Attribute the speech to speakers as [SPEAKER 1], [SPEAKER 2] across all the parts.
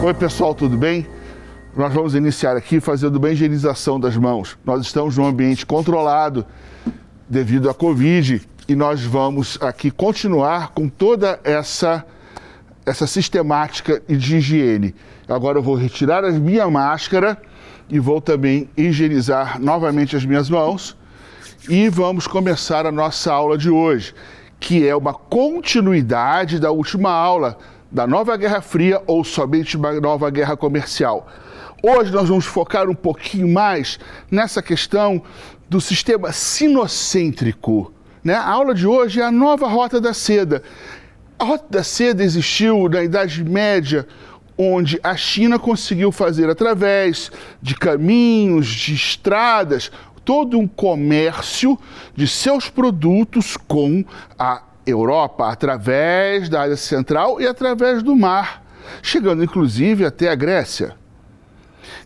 [SPEAKER 1] Oi pessoal, tudo bem? Nós vamos iniciar aqui fazendo uma higienização das mãos. Nós estamos num ambiente controlado devido à Covid e nós vamos aqui continuar com toda essa sistemática de higiene. Agora eu vou retirar a minha máscara e vou também higienizar novamente as minhas mãos e vamos começar a nossa aula de hoje, que é uma continuidade da última aula da Nova Guerra Fria ou somente uma nova guerra comercial. Hoje nós vamos focar um pouquinho mais nessa questão do sistema sinocêntrico, né? A aula de hoje é a nova Rota da Seda. A Rota da Seda existiu na Idade Média, onde a China conseguiu fazer através de caminhos, de estradas, todo um comércio de seus produtos com a Europa, através da Ásia Central e através do mar, chegando inclusive até a Grécia.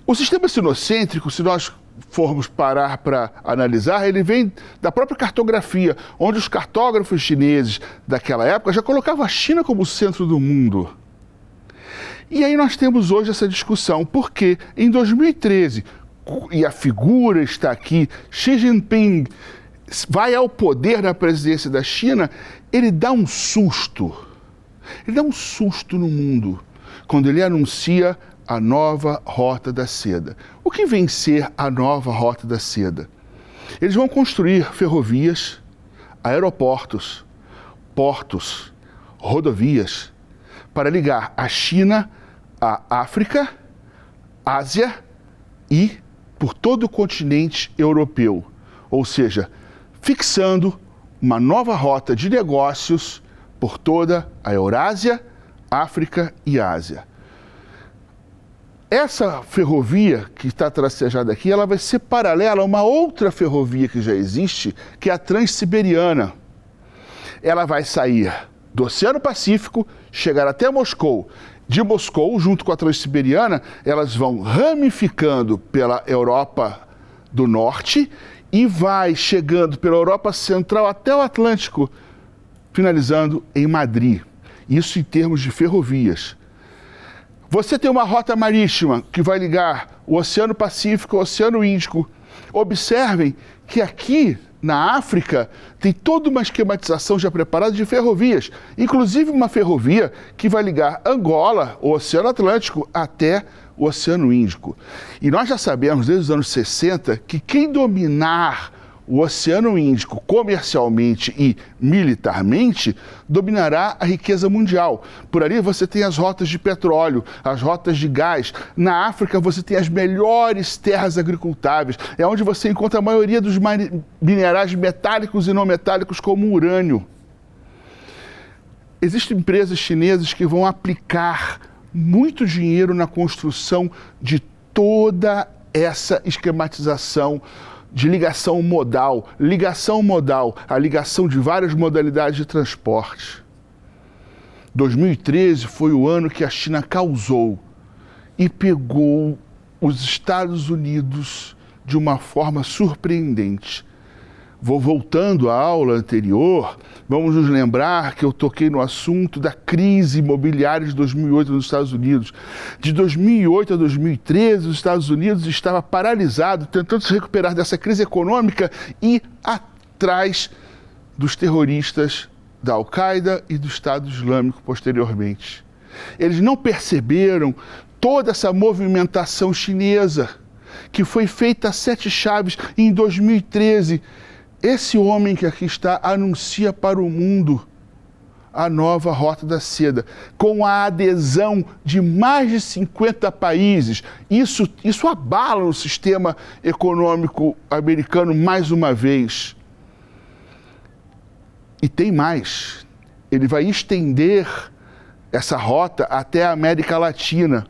[SPEAKER 1] O sistema sinocêntrico, se nós formos parar para analisar, ele vem da própria cartografia, onde os cartógrafos chineses daquela época já colocavam a China como o centro do mundo. E aí nós temos hoje essa discussão, porque em 2013, e a figura está aqui, Xi Jinping vai ao poder na presidência da China, ele dá um susto. Ele dá um susto no mundo quando ele anuncia a nova Rota da Seda. O que vem ser a nova Rota da Seda? Eles vão construir ferrovias, aeroportos, portos, rodovias para ligar a China à África, Ásia e por todo o continente europeu. Ou seja, fixando uma nova rota de negócios por toda a Eurásia, África e Ásia. Essa ferrovia que está tracejada aqui, ela vai ser paralela a uma outra ferrovia que já existe, que é a Transiberiana. Ela vai sair do Oceano Pacífico, chegar até Moscou. De Moscou, junto com a Transiberiana, elas vão ramificando pela Europa do Norte e vai chegando pela Europa Central até o Atlântico, finalizando em Madrid. Isso em termos de ferrovias. Você tem uma rota marítima que vai ligar o Oceano Pacífico ao Oceano Índico. Observem que aqui na África tem toda uma esquematização já preparada de ferrovias, inclusive uma ferrovia que vai ligar Angola, o Oceano Atlântico, até o Oceano Índico. E nós já sabemos desde os anos 60 que quem dominar o Oceano Índico comercialmente e militarmente dominará a riqueza mundial. Por ali você tem as rotas de petróleo, as rotas de gás. Na África você tem as melhores terras agricultáveis. É onde você encontra a maioria dos minerais metálicos e não metálicos, como o urânio. Existem empresas chinesas que vão aplicar muito dinheiro na construção de toda essa esquematização de ligação modal, a ligação de várias modalidades de transporte. 2013 foi o ano que a China causou e pegou os Estados Unidos de uma forma surpreendente. Voltando à aula anterior, vamos nos lembrar que eu toquei no assunto da crise imobiliária de 2008 nos Estados Unidos. De 2008 a 2013, os Estados Unidos estava paralisado, tentando se recuperar dessa crise econômica e atrás dos terroristas da Al-Qaeda e do Estado Islâmico posteriormente. Eles não perceberam toda essa movimentação chinesa que foi feita a 7 chaves em 2013. Esse homem que aqui está anuncia para o mundo a nova Rota da Seda, com a adesão de mais de 50 países. Isso abala o sistema econômico americano mais uma vez. E tem mais. Ele vai estender essa rota até a América Latina,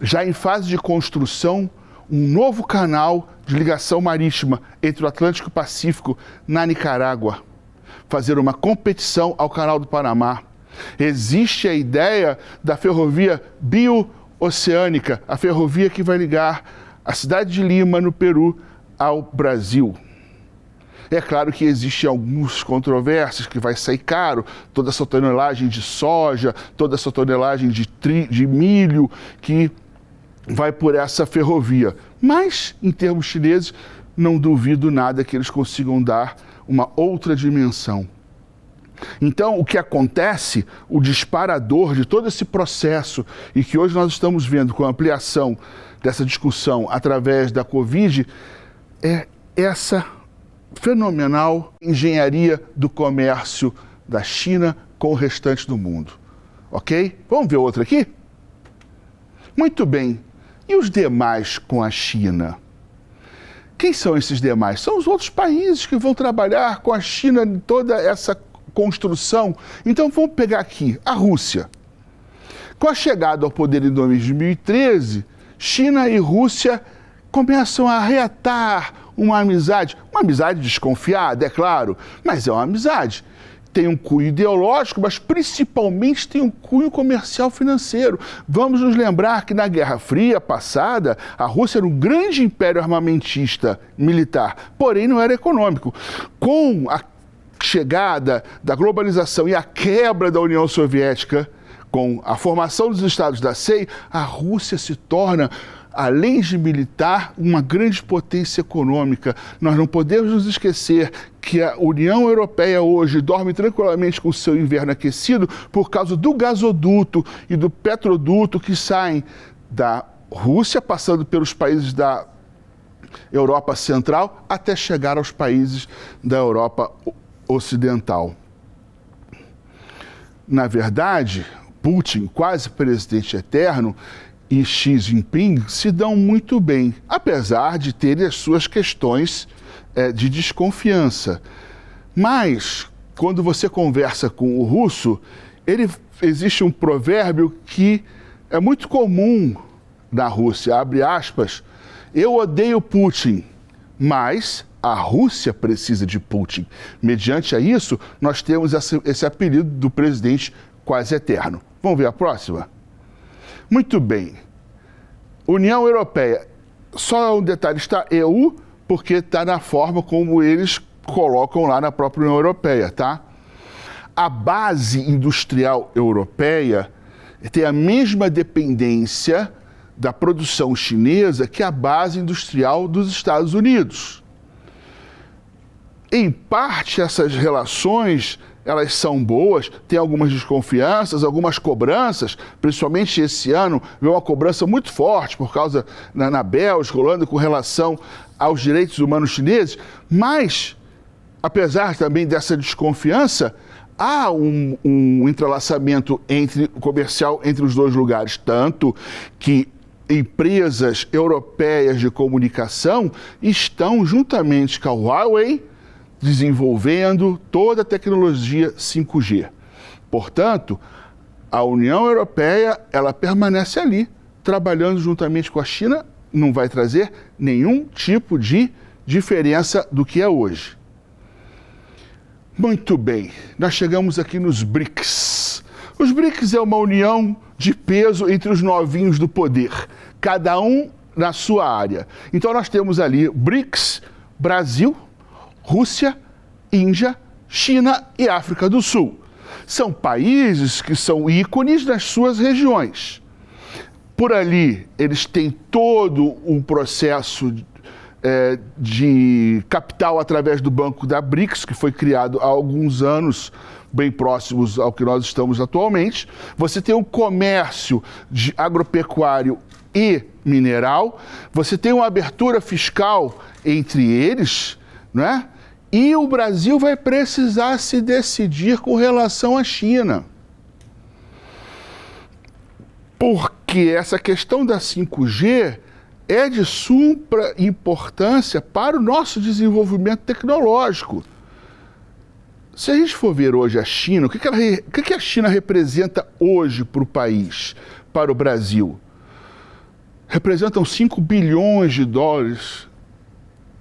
[SPEAKER 1] já em fase de construção, um novo canal de ligação marítima entre o Atlântico e o Pacífico na Nicarágua, fazer uma competição ao Canal do Panamá. Existe a ideia da ferrovia bio-oceânica, a ferrovia que vai ligar a cidade de Lima, no Peru, ao Brasil. É claro que existem algumas controvérsias que vai sair caro, toda essa tonelagem de soja, toda essa tonelagem de milho que vai por essa ferrovia. Mas, em termos chineses, não duvido nada que eles consigam dar uma outra dimensão. Então, o que acontece, o disparador de todo esse processo, e que hoje nós estamos vendo com a ampliação dessa discussão através da Covid, é essa fenomenal engenharia do comércio da China com o restante do mundo. Ok? Vamos ver outra aqui? Muito bem. E os demais com a China? Quem são esses demais? São os outros países que vão trabalhar com a China em toda essa construção. Então vamos pegar aqui a Rússia. Com a chegada ao poder em 2013, China e Rússia começam a reatar uma amizade desconfiada, é claro, mas é uma amizade. Tem um cunho ideológico, mas principalmente tem um cunho comercial financeiro. Vamos nos lembrar que na Guerra Fria passada, a Rússia era um grande império armamentista militar, porém não era econômico. Com a chegada da globalização e a quebra da União Soviética, com a formação dos estados da CEI, a Rússia se torna, além de militar, uma grande potência econômica. Nós não podemos nos esquecer que a União Europeia hoje dorme tranquilamente com o seu inverno aquecido por causa do gasoduto e do petroduto que saem da Rússia, passando pelos países da Europa Central, até chegar aos países da Europa Ocidental. Na verdade, Putin, quase presidente eterno, e Xi Jinping se dão muito bem, apesar de terem as suas questões de desconfiança. Mas, quando você conversa com o russo, existe um provérbio que é muito comum na Rússia, abre aspas, eu odeio Putin, mas a Rússia precisa de Putin. Mediante a isso, nós temos esse apelido do presidente quase eterno. Vamos ver a próxima? Muito bem. União Europeia. Só um detalhe, está EU, porque está na forma como eles colocam lá na própria União Europeia, tá? A base industrial europeia tem a mesma dependência da produção chinesa que a base industrial dos Estados Unidos. Em parte, essas relações, elas são boas, tem algumas desconfianças, algumas cobranças, principalmente esse ano, veio uma cobrança muito forte por causa na Bélgica, Holanda, com relação aos direitos humanos chineses, mas, apesar também dessa desconfiança, há um entrelaçamento comercial entre os dois lugares, tanto que empresas europeias de comunicação estão, juntamente com a Huawei, desenvolvendo toda a tecnologia 5G. Portanto, a União Europeia, ela permanece ali, trabalhando juntamente com a China, não vai trazer nenhum tipo de diferença do que é hoje. Muito bem, nós chegamos aqui nos BRICS. Os BRICS é uma união de peso entre os novinhos do poder, cada um na sua área. Então nós temos ali BRICS, Brasil, Rússia, Índia, China e África do Sul. São países que são ícones nas suas regiões. Por ali, eles têm todo um processo de capital através do Banco da BRICS, que foi criado há alguns anos, bem próximos ao que nós estamos atualmente. Você tem um comércio de agropecuário e mineral. Você tem uma abertura fiscal entre eles, não é? E o Brasil vai precisar se decidir com relação à China. Porque essa questão da 5G é de suma importância para o nosso desenvolvimento tecnológico. Se a gente for ver hoje a China, o que a China representa hoje para o país, para o Brasil? Representam 5 bilhões de dólares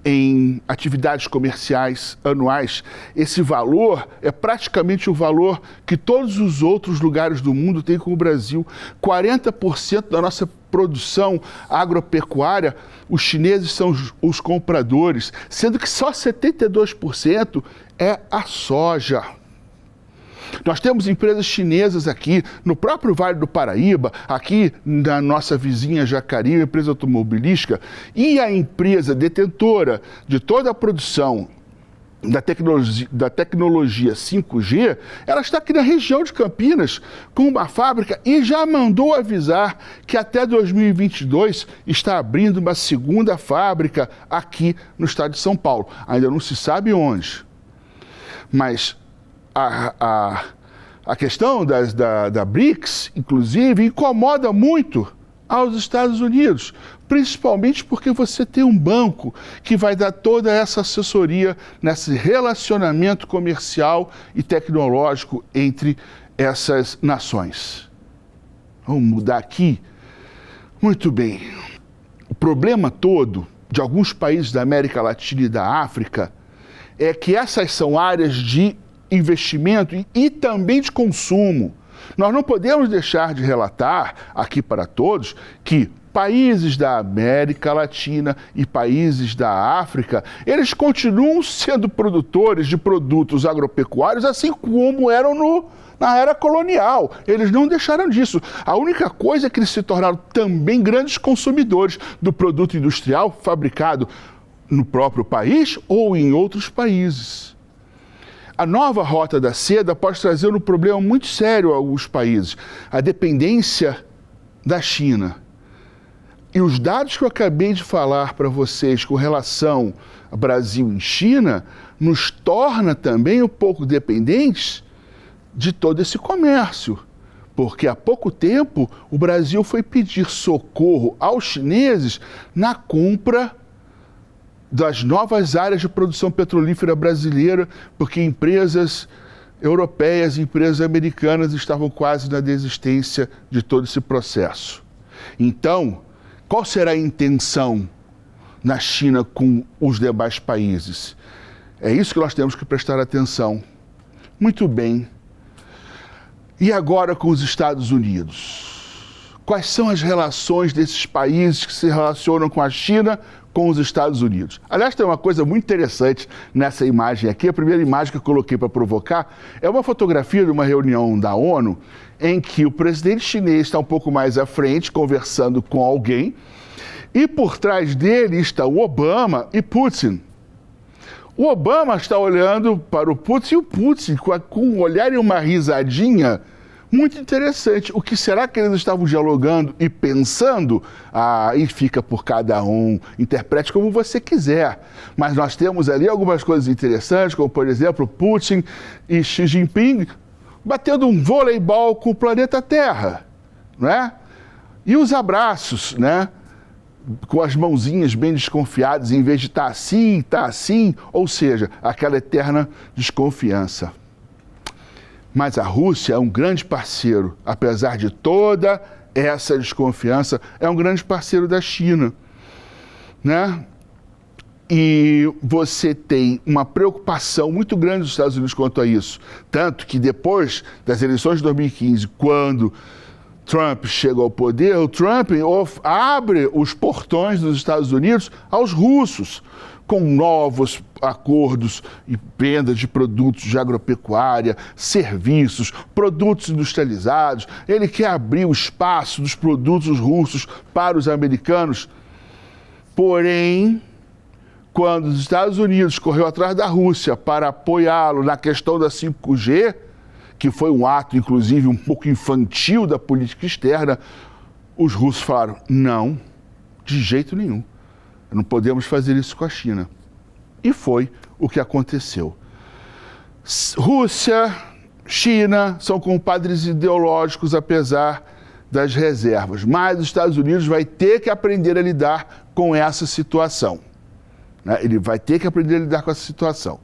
[SPEAKER 1] em atividades comerciais anuais, esse valor é praticamente o valor que todos os outros lugares do mundo têm com o Brasil. 40% da nossa produção agropecuária, os chineses são os compradores, sendo que só 72% é a soja. Nós temos empresas chinesas aqui, no próprio Vale do Paraíba, aqui na nossa vizinha Jacareí, empresa automobilística, e a empresa detentora de toda a produção da tecnologia 5G, ela está aqui na região de Campinas, com uma fábrica, e já mandou avisar que até 2022 está abrindo uma segunda fábrica aqui no estado de São Paulo. Ainda não se sabe onde. Mas a questão da BRICS, inclusive, incomoda muito aos Estados Unidos, principalmente porque você tem um banco que vai dar toda essa assessoria nesse relacionamento comercial e tecnológico entre essas nações. Vamos mudar aqui? Muito bem. O problema todo de alguns países da América Latina e da África é que essas são áreas de investimento e também de consumo. Nós não podemos deixar de relatar aqui para todos que países da América Latina e países da África, eles continuam sendo produtores de produtos agropecuários, assim como eram na era colonial. Eles não deixaram disso. A única coisa é que eles se tornaram também grandes consumidores do produto industrial fabricado no próprio país ou em outros países. A nova rota da seda pode trazer um problema muito sério a alguns países, a dependência da China. E os dados que eu acabei de falar para vocês com relação ao Brasil e China, nos torna também um pouco dependentes de todo esse comércio. Porque há pouco tempo o Brasil foi pedir socorro aos chineses na compra das novas áreas de produção petrolífera brasileira, porque empresas europeias e empresas americanas estavam quase na desistência de todo esse processo. Então, qual será a intenção na China com os demais países? É isso que nós temos que prestar atenção. Muito bem. E agora com os Estados Unidos? Quais são as relações desses países que se relacionam com a China, com os Estados Unidos? Aliás, tem uma coisa muito interessante nessa imagem aqui. A primeira imagem que eu coloquei para provocar é uma fotografia de uma reunião da ONU em que o presidente chinês está um pouco mais à frente, conversando com alguém, e por trás dele está o Obama e Putin. O Obama está olhando para o Putin e o Putin, com um olhar e uma risadinha muito interessante. O que será que eles estavam dialogando e pensando? Aí fica por cada um, interprete como você quiser. Mas nós temos ali algumas coisas interessantes, como, por exemplo, Putin e Xi Jinping batendo um voleibol com o planeta Terra, né? E os abraços, né? Com as mãozinhas bem desconfiadas, em vez de tá assim, ou seja, aquela eterna desconfiança. Mas a Rússia é um grande parceiro, apesar de toda essa desconfiança, é um grande parceiro da China, né? E você tem uma preocupação muito grande dos Estados Unidos quanto a isso. Tanto que depois das eleições de 2015, quando Trump chega ao poder, o Trump abre os portões dos Estados Unidos aos russos, com novos acordos e venda de produtos de agropecuária, serviços, produtos industrializados. Ele quer abrir o espaço dos produtos russos para os americanos. Porém, quando os Estados Unidos correu atrás da Rússia para apoiá-lo na questão da 5G, que foi um ato, inclusive, um pouco infantil da política externa, os russos falaram, não, de jeito nenhum. Não podemos fazer isso com a China. E foi o que aconteceu. Rússia, China são compadres ideológicos, apesar das reservas. Mas os Estados Unidos vai ter que aprender a lidar com essa situação. Né? Ele vai ter que aprender a lidar com essa situação.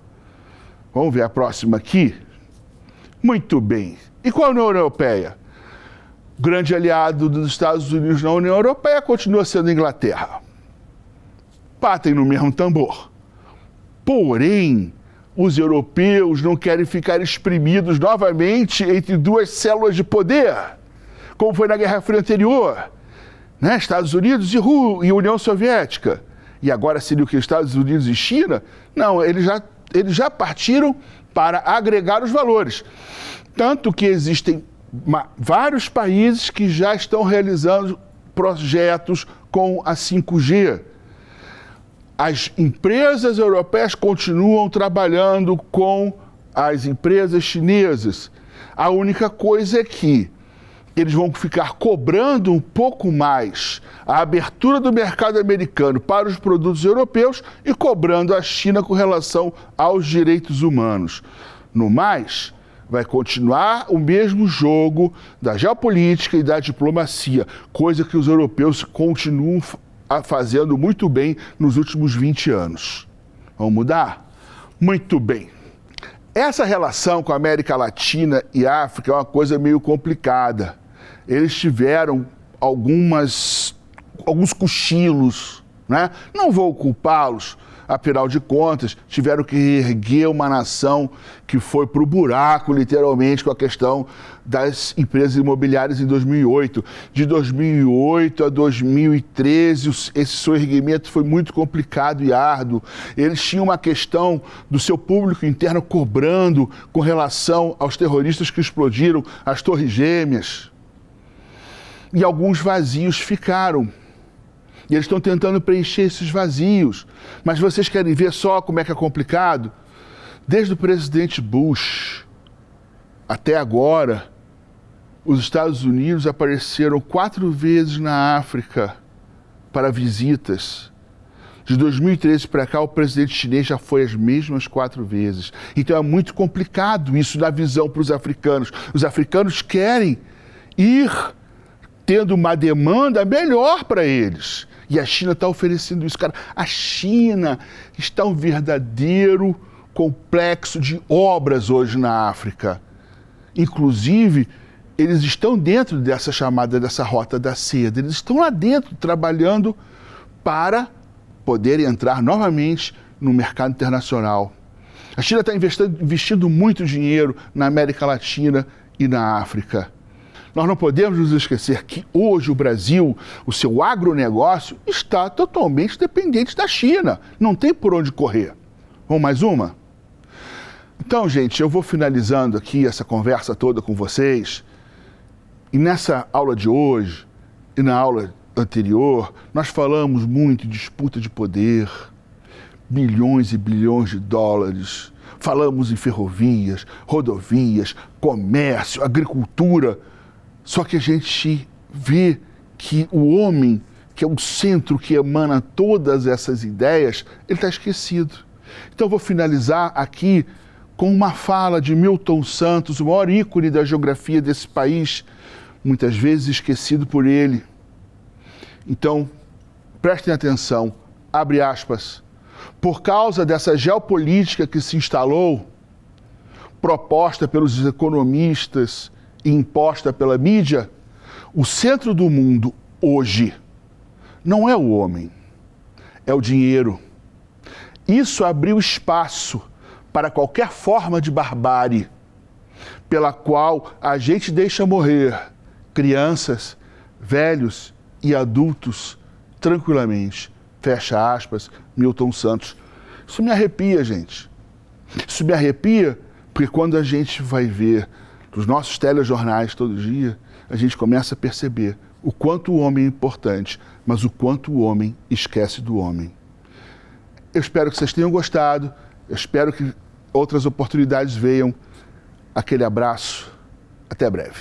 [SPEAKER 1] Vamos ver a próxima aqui? Muito bem. E com a União Europeia? O grande aliado dos Estados Unidos na União Europeia continua sendo a Inglaterra. Batem no mesmo tambor. Porém, os europeus não querem ficar espremidos novamente entre duas células de poder, como foi na Guerra Fria anterior, né? Estados Unidos e União Soviética. E agora seria o que? Estados Unidos e China? Não, eles já partiram para agregar os valores. Tanto que existem vários países que já estão realizando projetos com a 5G. As empresas europeias continuam trabalhando com as empresas chinesas. A única coisa é que eles vão ficar cobrando um pouco mais a abertura do mercado americano para os produtos europeus e cobrando a China com relação aos direitos humanos. No mais, vai continuar o mesmo jogo da geopolítica e da diplomacia, coisa que os europeus continuam fazendo muito bem nos últimos 20 anos. Vamos mudar? Muito bem. Essa relação com a América Latina e África é uma coisa meio complicada. Eles tiveram alguns cochilos, né? Não vou culpá-los, afinal de contas, tiveram que erguer uma nação que foi para o buraco, literalmente, com a questão das empresas imobiliárias em 2008. De 2008 a 2013, esse seu erguimento foi muito complicado e árduo. Eles tinham uma questão do seu público interno cobrando com relação aos terroristas que explodiram as Torres Gêmeas. E alguns vazios ficaram. E eles estão tentando preencher esses vazios. Mas vocês querem ver só como é que é complicado? Desde o presidente Bush até agora, os Estados Unidos apareceram 4 vezes na África para visitas. De 2013 para cá, o presidente chinês já foi as mesmas 4 vezes. Então é muito complicado isso na visão para os africanos. Os africanos querem ir tendo uma demanda melhor para eles. E a China está oferecendo isso. Cara, a China está um verdadeiro complexo de obras hoje na África. Inclusive, eles estão dentro dessa chamada, dessa rota da seda. Eles estão lá dentro trabalhando para poder entrar novamente no mercado internacional. A China está investindo muito dinheiro na América Latina e na África. Nós não podemos nos esquecer que hoje o Brasil, o seu agronegócio, está totalmente dependente da China. Não tem por onde correr. Vamos mais uma? Então, gente, eu vou finalizando aqui essa conversa toda com vocês. E nessa aula de hoje e na aula anterior, nós falamos muito de disputa de poder, bilhões e bilhões de dólares. Falamos em ferrovias, rodovias, comércio, agricultura. Só que a gente vê que o homem, que é o centro que emana todas essas ideias, ele está esquecido. Então eu vou finalizar aqui com uma fala de Milton Santos, o maior ícone da geografia desse país, muitas vezes esquecido por ele. Então, prestem atenção, abre aspas, por causa dessa geopolítica que se instalou, proposta pelos economistas e imposta pela mídia, o centro do mundo hoje não é o homem, é o dinheiro. Isso abriu espaço para qualquer forma de barbárie, pela qual a gente deixa morrer crianças, velhos e adultos tranquilamente. Fecha aspas, Milton Santos. Isso me arrepia, gente. Isso me arrepia porque quando a gente vai ver dos nossos telejornais todo dia, a gente começa a perceber o quanto o homem é importante, mas o quanto o homem esquece do homem. Eu espero que vocês tenham gostado, eu espero que outras oportunidades venham. Aquele abraço, até breve.